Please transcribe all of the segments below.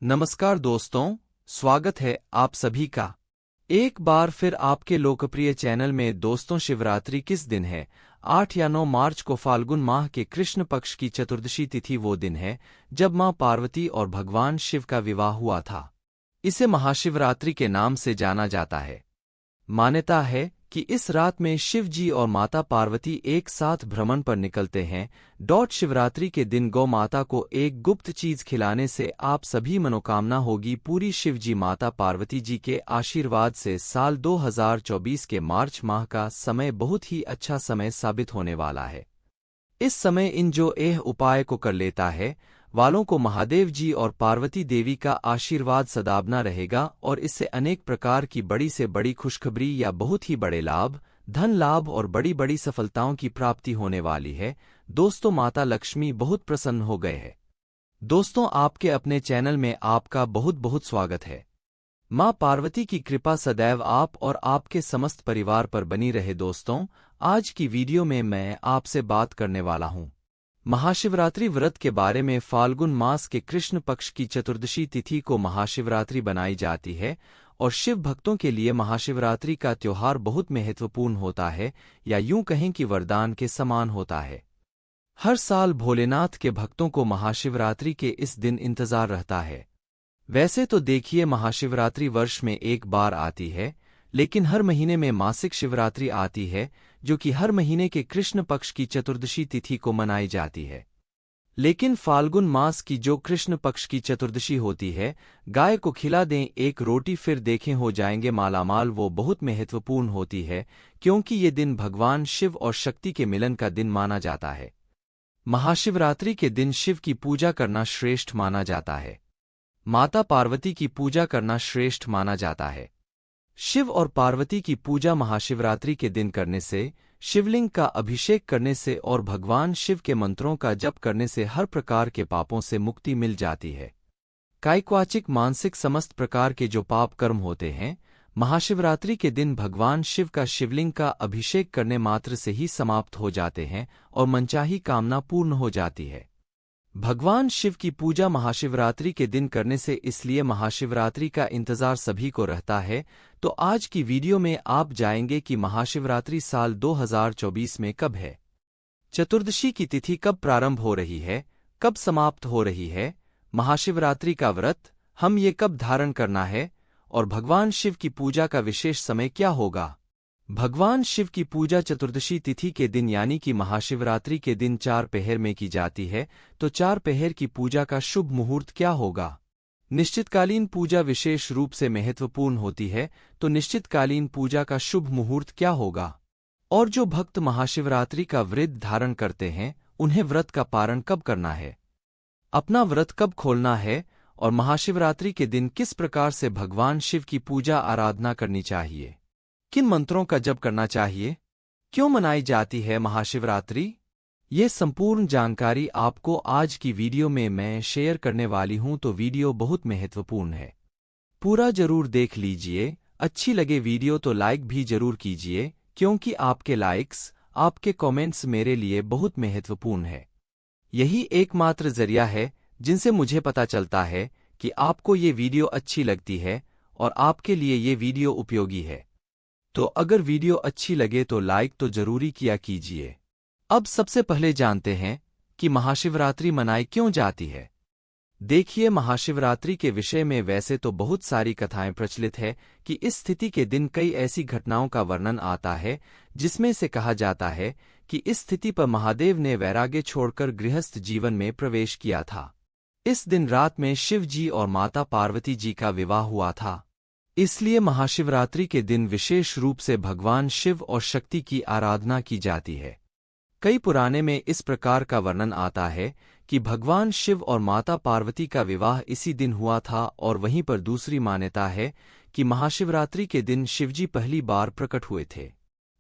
नमस्कार दोस्तों, स्वागत है आप सभी का एक बार फिर आपके लोकप्रिय चैनल में। दोस्तों, शिवरात्रि किस दिन है? 8 या 9 मार्च को फाल्गुन माह के कृष्ण पक्ष की चतुर्दशी तिथि वो दिन है जब मां पार्वती और भगवान शिव का विवाह हुआ था। इसे महाशिवरात्रि के नाम से जाना जाता है। मान्यता है कि इस रात में शिव जी और माता पार्वती एक साथ भ्रमण पर निकलते हैं। शिवरात्रि के दिन गौ माता को एक गुप्त चीज खिलाने से आप सभी मनोकामना होगी पूरी। शिव जी माता पार्वती जी के आशीर्वाद से साल 2024 के मार्च माह का समय बहुत ही अच्छा समय साबित होने वाला है। इस समय इन जो यह उपाय को कर लेता है वालों को महादेव जी और पार्वती देवी का आशीर्वाद सदा बना रहेगा और इससे अनेक प्रकार की बड़ी से बड़ी खुशखबरी या बहुत ही बड़े लाभ, धन लाभ और बड़ी बड़ी सफलताओं की प्राप्ति होने वाली है। दोस्तों, माता लक्ष्मी बहुत प्रसन्न हो गए हैं। दोस्तों, आपके अपने चैनल में आपका बहुत बहुत स्वागत है। मां पार्वती की कृपा सदैव आप और आपके समस्त परिवार पर बनी रहे। दोस्तों, आज की वीडियो में मैं आपसे बात करने वाला हूं महाशिवरात्रि व्रत के बारे में। फाल्गुन मास के कृष्ण पक्ष की चतुर्दशी तिथि को महाशिवरात्रि बनाई जाती है और शिव भक्तों के लिए महाशिवरात्रि का त्योहार बहुत महत्वपूर्ण होता है, या यूं कहें कि वरदान के समान होता है। हर साल भोलेनाथ के भक्तों को महाशिवरात्रि के इस दिन इंतजार रहता है। वैसे तो देखिए, महाशिवरात्रि वर्ष में एक बार आती है, लेकिन हर महीने में मासिक शिवरात्रि आती है जो कि हर महीने के कृष्ण पक्ष की चतुर्दशी तिथि को मनाई जाती है। लेकिन फाल्गुन मास की जो कृष्ण पक्ष की चतुर्दशी होती है, गाय को खिला दें एक रोटी फिर देखें हो जाएंगे मालामाल, वो बहुत महत्वपूर्ण होती है क्योंकि ये दिन भगवान शिव और शक्ति के मिलन का दिन माना जाता है। महाशिवरात्रि के दिन शिव की पूजा करना श्रेष्ठ माना जाता है। माता पार्वती की पूजा करना श्रेष्ठ माना जाता है। शिव और पार्वती की पूजा महाशिवरात्रि के दिन करने से, शिवलिंग का अभिषेक करने से और भगवान शिव के मंत्रों का जप करने से हर प्रकार के पापों से मुक्ति मिल जाती है। कायिक मानसिक समस्त प्रकार के जो पाप कर्म होते हैं, महाशिवरात्रि के दिन भगवान शिव का शिवलिंग का अभिषेक करने मात्र से ही समाप्त हो जाते हैं और मनचाही कामना पूर्ण हो जाती है। भगवान शिव की पूजा महाशिवरात्रि के दिन करने से इसलिए महाशिवरात्रि का इंतजार सभी को रहता है। तो आज की वीडियो में आप जानेंगे कि महाशिवरात्रि साल 2024 में कब है, चतुर्दशी की तिथि कब प्रारंभ हो रही है, कब समाप्त हो रही है, महाशिवरात्रि का व्रत हम ये कब धारण करना है और भगवान शिव की पूजा का विशेष समय क्या होगा। भगवान शिव की पूजा चतुर्दशी तिथि के दिन यानी कि महाशिवरात्रि के दिन 4 पहर में की जाती है। तो 4 पहर की पूजा का शुभ मुहूर्त क्या होगा? निश्चितकालीन पूजा विशेष रूप से महत्वपूर्ण होती है, तो निश्चितकालीन पूजा का शुभ मुहूर्त क्या होगा? और जो भक्त महाशिवरात्रि का व्रत धारण करते हैं उन्हें व्रत का पारण कब करना है, अपना व्रत कब खोलना है और महाशिवरात्रि के दिन किस प्रकार से भगवान शिव की पूजा आराधना करनी चाहिए, किन मंत्रों का जप करना चाहिए, क्यों मनाई जाती है महाशिवरात्रि, ये संपूर्ण जानकारी आपको आज की वीडियो में मैं शेयर करने वाली हूं। तो वीडियो बहुत महत्वपूर्ण है, पूरा जरूर देख लीजिए। अच्छी लगे वीडियो तो लाइक भी जरूर कीजिए क्योंकि आपके लाइक्स, आपके कमेंट्स मेरे लिए बहुत महत्वपूर्ण है। यही एकमात्र जरिया है जिनसे मुझे पता चलता है कि आपको ये वीडियो अच्छी लगती है और आपके लिए ये वीडियो उपयोगी है। तो अगर वीडियो अच्छी लगे तो लाइक तो जरूरी किया कीजिए। अब सबसे पहले जानते हैं कि महाशिवरात्रि मनाई क्यों जाती है। देखिए, महाशिवरात्रि के विषय में वैसे तो बहुत सारी कथाएं प्रचलित है कि इस तिथि के दिन कई ऐसी घटनाओं का वर्णन आता है जिसमें से कहा जाता है कि इस तिथि पर महादेव ने वैराग्य छोड़कर गृहस्थ जीवन में प्रवेश किया था। इस दिन रात में शिव जी और माता पार्वती जी का विवाह हुआ था, इसलिए महाशिवरात्रि के दिन विशेष रूप से भगवान शिव और शक्ति की आराधना की जाती है। कई पुराने में इस प्रकार का वर्णन आता है कि भगवान शिव और माता पार्वती का विवाह इसी दिन हुआ था, और वहीं पर दूसरी मान्यता है कि महाशिवरात्रि के दिन शिवजी पहली बार प्रकट हुए थे।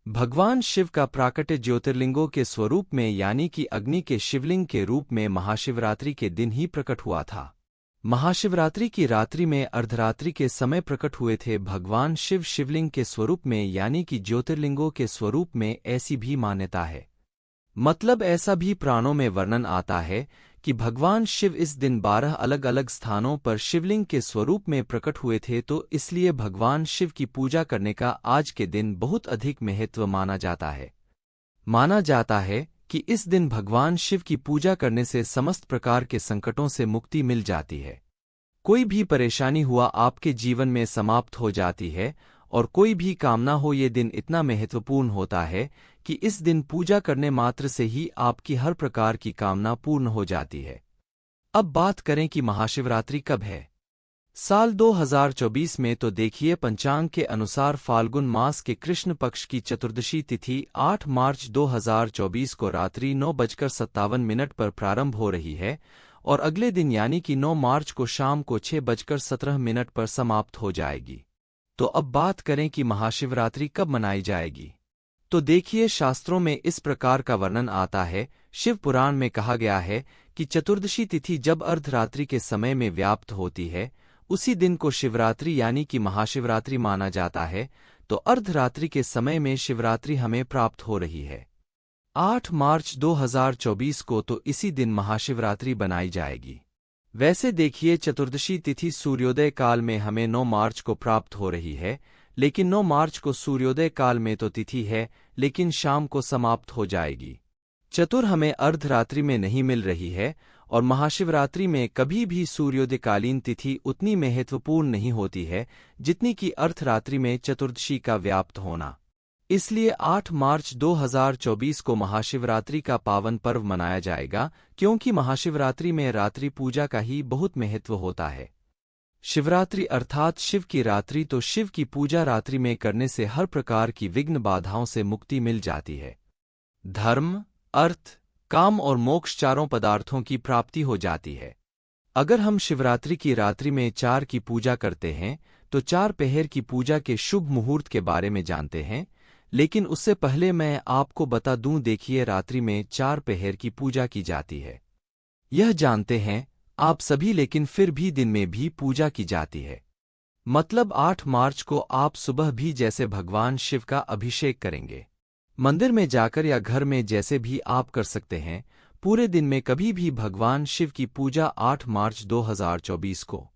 भगवान शिव का प्राकट्य ज्योतिर्लिंगों के स्वरूप में यानी कि अग्नि के शिवलिंग के रूप में महाशिवरात्रि के दिन ही प्रकट हुआ था। महाशिवरात्रि की रात्रि में अर्धरात्रि के समय प्रकट हुए थे भगवान शिव शिवलिंग के स्वरूप में यानी कि ज्योतिर्लिंगों के स्वरूप में, ऐसी भी मान्यता है। मतलब ऐसा भी पुराणों में वर्णन आता है कि भगवान शिव इस दिन 12 अलग-अलग स्थानों पर शिवलिंग के स्वरूप में प्रकट हुए थे, तो इसलिए भगवान शिव की पूजा करने का आज के दिन बहुत अधिक महत्व माना जाता है। माना जाता है कि इस दिन भगवान शिव की पूजा करने से समस्त प्रकार के संकटों से मुक्ति मिल जाती है। कोई भी परेशानी हुआ आपके जीवन में समाप्त हो जाती है, और कोई भी कामना हो, ये दिन इतना महत्वपूर्ण होता है कि इस दिन पूजा करने मात्र से ही आपकी हर प्रकार की कामना पूर्ण हो जाती है। अब बात करें कि महाशिवरात्रि कब है। साल 2024 में तो देखिए, पंचांग के अनुसार फाल्गुन मास के कृष्ण पक्ष की चतुर्दशी तिथि 8 मार्च 2024 को रात्रि 9:57 पर प्रारंभ हो रही है और अगले दिन यानी कि 9 मार्च को शाम को 6:17 पर समाप्त हो जाएगी। तो अब बात करें कि महाशिवरात्रि कब मनाई जाएगी। तो देखिए, शास्त्रों में इस प्रकार का वर्णन आता है। शिव पुराण में कहा गया है कि चतुर्दशी तिथि जब अर्धरात्रि के समय में व्याप्त होती है, उसी दिन को शिवरात्रि यानी कि महाशिवरात्रि माना जाता है। तो अर्धरात्रि के समय में शिवरात्रि हमें प्राप्त हो रही है 8 मार्च 2024 को, तो इसी दिन महाशिवरात्रि बनाई जाएगी। वैसे देखिए, चतुर्दशी तिथि सूर्योदय काल में हमें 9 मार्च को प्राप्त हो रही है, लेकिन 9 मार्च को सूर्योदय काल में तो तिथि है, लेकिन शाम को समाप्त हो जाएगी। चतुर हमें अर्धरात्रि में नहीं मिल रही है, और महाशिवरात्रि में कभी भी सूर्योदयकालीन तिथि उतनी महत्वपूर्ण नहीं होती है जितनी कि अर्धरात्रि में चतुर्दशी का व्याप्त होना। इसलिए 8 मार्च 2024 को महाशिवरात्रि का पावन पर्व मनाया जाएगा, क्योंकि महाशिवरात्रि में रात्रि पूजा का ही बहुत महत्व होता है। शिवरात्रि अर्थात शिव की रात्रि, तो शिव की पूजा रात्रि में करने से हर प्रकार की विघ्न बाधाओं से मुक्ति मिल जाती है। धर्म, अर्थ, काम और मोक्ष चारों पदार्थों की प्राप्ति हो जाती है। अगर हम शिवरात्रि की रात्रि में 4 की पूजा करते हैं, तो 4 पहर की पूजा के शुभ मुहूर्त के बारे में जानते हैं। लेकिन उससे पहले मैं आपको बता दूं, देखिए, रात्रि में 4 पहर की पूजा की जाती है, यह जानते हैं आप सभी, लेकिन फिर भी दिन में भी पूजा की जाती है। मतलब 8 मार्च को आप सुबह भी जैसे भगवान शिव का अभिषेक करेंगे, मंदिर में जाकर या घर में जैसे भी आप कर सकते हैं। पूरे दिन में कभी भी भगवान शिव की पूजा 8 मार्च 2024 को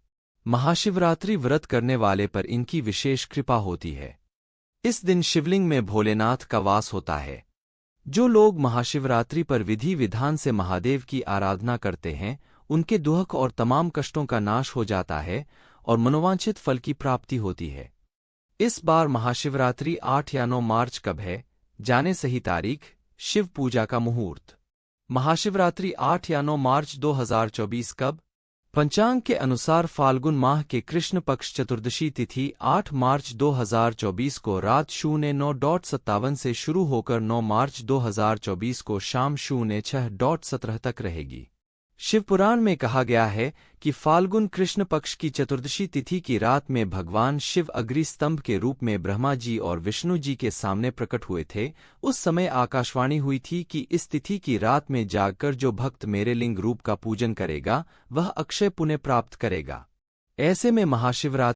महाशिवरात्रि व्रत करने वाले पर इनकी विशेष कृपा होती है। इस दिन शिवलिंग में भोलेनाथ का वास होता है। जो लोग महाशिवरात्रि पर विधि विधान से महादेव की आराधना करते हैं, उनके दुख और तमाम कष्टों का नाश हो जाता है और मनोवांछित फल की प्राप्ति होती है। इस बार महाशिवरात्रि 8 या 9 मार्च कब है, जाने सही तारीख, शिव पूजा का मुहूर्त। महाशिवरात्रि 8 या 9 मार्च 2024 कब? पंचांग के अनुसार फाल्गुन माह के कृष्ण पक्ष चतुर्दशी तिथि 8 मार्च 2024 को रात 09:57 से शुरू होकर 9 मार्च 2024 को शाम 06:17 तक रहेगी। शिवपुराण में कहा गया है कि फाल्गुन कृष्ण पक्ष की चतुर्दशी तिथि की रात में भगवान शिव अग्नि स्तंभ के रूप में ब्रह्मा जी और विष्णु जी के सामने प्रकट हुए थे। उस समय आकाशवाणी हुई थी कि इस तिथि की रात में जागकर जो भक्त मेरे लिंग रूप का पूजन करेगा, वह अक्षय पुण्य प्राप्त करेगा। ऐसे में महाशिवरात्रि